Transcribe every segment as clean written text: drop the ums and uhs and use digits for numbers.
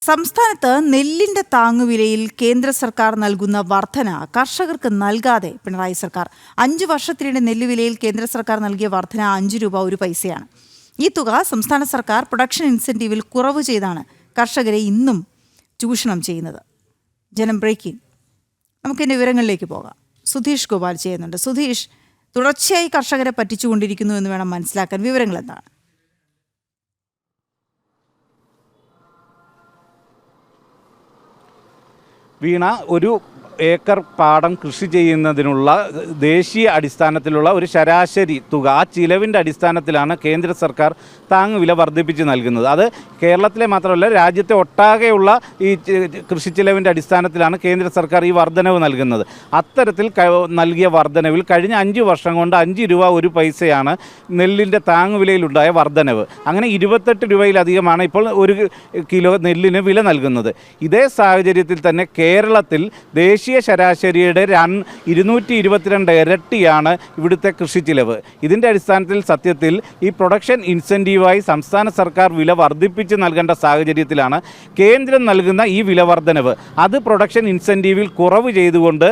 സംസ്ഥാനത്ത് നെല്ലിന്റെ താങ്ങുവിലയിൽ കേന്ദ്ര സർക്കാർ നൽകുന്ന വർധന കർഷകർക്ക് നൽകാതെ പിണറായി സർക്കാർ 5 വർഷത്തിനിടെ നെല്ലുവിലയിൽ കേന്ദ്ര സർക്കാർ നൽകിയ വർധന 5 രൂപ 1 പൈസയാണ്. ഈ തുക സംസ്ഥാന സർക്കാർ പ്രൊഡക്ഷൻ ഇൻസെന്റീവിൽ കുറവ് ചെയ്താണ് കർഷകരെ ഇന്നും ചൂഷണം ചെയ്യുന്നത്. ജനം ബ്രേക്കിംഗ്. നമുക്കിൻ്റെ വിവരങ്ങളിലേക്ക് പോകാം. സുധീഷ് ഗോപാൽ ചെയ്യുന്നുണ്ട്. സുധീഷ്, തുടർച്ചയായി കർഷകരെ പറ്റിച്ചുകൊണ്ടിരിക്കുന്നു എന്ന് വേണം മനസ്സിലാക്കാൻ. വിവരങ്ങൾ എന്താണ്? വീണ, ഒരു ഏക്കർ പാടം കൃഷി ചെയ്യുന്നതിനുള്ള ദേശീയ അടിസ്ഥാനത്തിലുള്ള ഒരു ശരാശരി തുക, ആ ചിലവിൻ്റെ അടിസ്ഥാനത്തിലാണ് കേന്ദ്ര സർക്കാർ താങ്ങുവില വർദ്ധിപ്പിച്ച് നൽകുന്നത്. അത് കേരളത്തിലെ മാത്രമല്ല, രാജ്യത്തെ ഒട്ടാകെയുള്ള ഈ കൃഷി ചിലവിൻ്റെ അടിസ്ഥാനത്തിലാണ് കേന്ദ്ര സർക്കാർ ഈ വർധനവ് നൽകുന്നത്. അത്തരത്തിൽ നൽകിയ വർധനവിൽ കഴിഞ്ഞ 5 വർഷം കൊണ്ട് 5 രൂപ 1 പൈസയാണ് നെല്ലിൻ്റെ താങ്ങുവിലയിലുണ്ടായ വർധനവ്. അങ്ങനെ 28 രൂപയിലധികമാണ് ഇപ്പോൾ 1 കിലോ നെല്ലിന് വില നൽകുന്നത്. ഇതേ സാഹചര്യത്തിൽ തന്നെ കേരളത്തിൽ ദേശീയ ശരാശരിയുടെ 222 ഇരട്ടിയാണ് ഇവിടുത്തെ കൃഷി ചിലവ്. ഇതിൻ്റെ അടിസ്ഥാനത്തിൽ സത്യത്തിൽ ഈ പ്രൊഡക്ഷൻ ഇൻസെൻറ്റീവായി സംസ്ഥാന സർക്കാർ വില വർദ്ധിപ്പിച്ച് നൽകേണ്ട സാഹചര്യത്തിലാണ് കേന്ദ്രം നൽകുന്ന ഈ വില വർധനവ്. അത് പ്രൊഡക്ഷൻ ഇൻസെൻറ്റീവിൽ കുറവ് ചെയ്തുകൊണ്ട്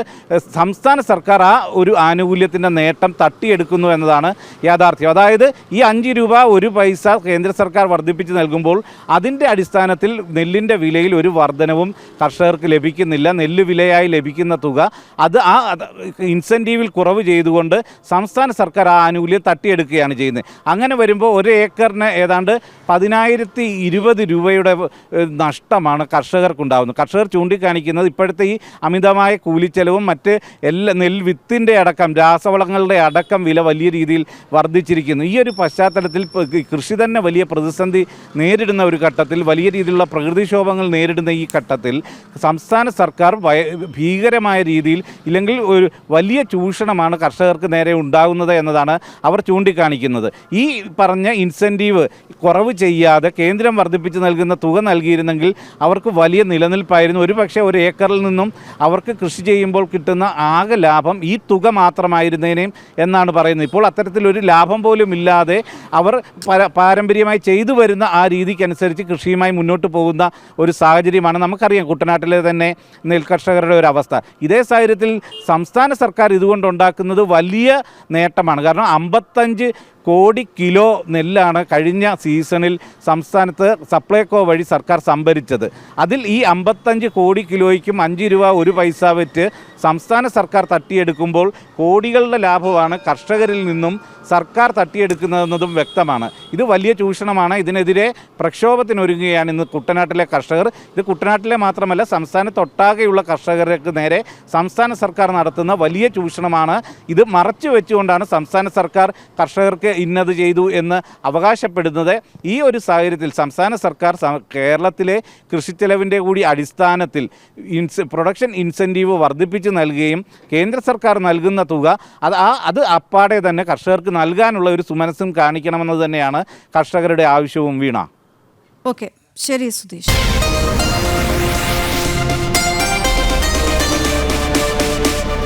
സംസ്ഥാന സർക്കാർ ആ ഒരു ആനുകൂല്യത്തിൻ്റെ നേട്ടം തട്ടിയെടുക്കുന്നു എന്നതാണ് യാഥാർത്ഥ്യം. അതായത് ഈ 5 രൂപ 1 പൈസ കേന്ദ്ര സർക്കാർ വർദ്ധിപ്പിച്ച് നൽകുമ്പോൾ അതിൻ്റെ അടിസ്ഥാനത്തിൽ നെല്ലിൻ്റെ വിലയിൽ ഒരു വർധനവും കർഷകർക്ക് ലഭിക്കുന്നില്ല. നെല്ല് വിലയായി ലഭിക്കുന്ന തുക അത് ആ ഇൻസെൻറ്റീവിൽ കുറവ് ചെയ്തുകൊണ്ട് സംസ്ഥാന സർക്കാർ ആ ആനുകൂല്യം തട്ടിയെടുക്കുകയാണ് ചെയ്യുന്നത്. അങ്ങനെ വരുമ്പോൾ 1 ഏക്കറിന് ഏതാണ്ട് 10,020 രൂപയുടെ നഷ്ടമാണ് കർഷകർക്കുണ്ടാകുന്നത്. കർഷകർ ചൂണ്ടിക്കാണിക്കുന്നത് ഇപ്പോഴത്തെ ഈ അമിതമായ കൂലിച്ചെലവും മറ്റ് നെൽവിത്തിൻ്റെ അടക്കം രാസവളങ്ങളുടെ അടക്കം വില വലിയ രീതിയിൽ വർദ്ധിച്ചിരിക്കുന്നു. ഈ ഒരു പശ്ചാത്തലത്തിൽ കൃഷി തന്നെ വലിയ പ്രതിസന്ധി നേരിടുന്ന ഒരു ഘട്ടത്തിൽ, വലിയ രീതിയിലുള്ള പ്രകൃതിക്ഷോഭങ്ങൾ നേരിടുന്ന ഈ ഘട്ടത്തിൽ സംസ്ഥാന സർക്കാർ ഭീകരമായ രീതിയിൽ ഇല്ലെങ്കിൽ ഒരു വലിയ ചൂഷണമാണ് കർഷകർക്ക് നേരെ ഉണ്ടാകുന്നത് എന്നതാണ് അവർ ചൂണ്ടിക്കാണിക്കുന്നത്. ഈ പറഞ്ഞ ഇൻസെൻറ്റീവ് കുറവ് ചെയ്യാതെ കേന്ദ്രം വർദ്ധിപ്പിച്ച് നൽകുന്ന തുക നൽകിയിരുന്നെങ്കിൽ അവർക്ക് വലിയ നിലനിൽപ്പായിരുന്നു. ഒരുപക്ഷെ 1 ഏക്കറിൽ നിന്നും അവർക്ക് കൃഷി ചെയ്യുമ്പോൾ കിട്ടുന്ന ആകെ ലാഭം ഈ തുക മാത്രമായിരുന്നേനേയും എന്നാണ് പറയുന്നത്. ഇപ്പോൾ അത്തരത്തിലൊരു ലാഭം പോലും ഇല്ലാതെ അവർ പാരമ്പര്യമായി ചെയ്തു വരുന്ന ആ രീതിക്കനുസരിച്ച് കൃഷിയുമായി മുന്നോട്ട് പോകുന്ന ഒരു സാഹചര്യമാണ് നമുക്കറിയാം. കുട്ടനാട്ടിലെ തന്നെ നെൽകർഷകരുടെ ഒരു അവസ്ഥ. ഇതേ സാഹചര്യത്തിൽ സംസ്ഥാന സർക്കാർ ഇതുകൊണ്ടുണ്ടാക്കുന്നത് വലിയ നേട്ടമാണ്. കാരണം 55 കോടി കിലോ നെല്ലാണ് കഴിഞ്ഞ സീസണിൽ സംസ്ഥാനത്ത് സപ്ലൈകോ വഴി സർക്കാർ സംഭരിച്ചത്. അതിൽ ഈ 55 കോടി കിലോയ്ക്കും 5 രൂപ 1 പൈസ വെച്ച് സംസ്ഥാന സർക്കാർ തട്ടിയെടുക്കുമ്പോൾ കോടികളുടെ ലാഭമാണ് കർഷകരിൽ നിന്നും സർക്കാർ തട്ടിയെടുക്കുന്നതെന്നതും വ്യക്തമാണ്. ഇത് വലിയ ചൂഷണമാണ്. ഇതിനെതിരെ പ്രക്ഷോഭത്തിനൊരുങ്ങുകയാണ് ഇന്ന് കുട്ടനാട്ടിലെ കർഷകർ. ഇത് കുട്ടനാട്ടിലെ മാത്രമല്ല, സംസ്ഥാനത്തൊട്ടാകെയുള്ള കർഷകർക്ക് നേരെ സംസ്ഥാന സർക്കാർ നടത്തുന്ന വലിയ ചൂഷണമാണ്. ഇത് മറച്ചു വെച്ചുകൊണ്ടാണ് സംസ്ഥാന സർക്കാർ കർഷകർക്ക് ഇന്നത് ചെയ്തു എന്ന് അവകാശപ്പെടുന്നത്. ഈ ഒരു സാഹചര്യത്തിൽ സംസ്ഥാന സർക്കാർ കേരളത്തിലെ കൃഷിച്ചെലവിൻ്റെ കൂടി അടിസ്ഥാനത്തിൽ പ്രൊഡക്ഷൻ ഇൻസെൻറ്റീവ് വർദ്ധിപ്പിച്ച് നൽകുകയും കേന്ദ്ര സർക്കാർ നൽകുന്ന തുക അത് അപ്പാടെ തന്നെ കർഷകർക്ക് നൽകാനുള്ള ഒരു സുമനസ്സും കാണിക്കണമെന്നത് തന്നെയാണ് കർഷകരുടെ ആവശ്യവും. വീണ. ഓക്കെ, ശരി സുധീഷ്.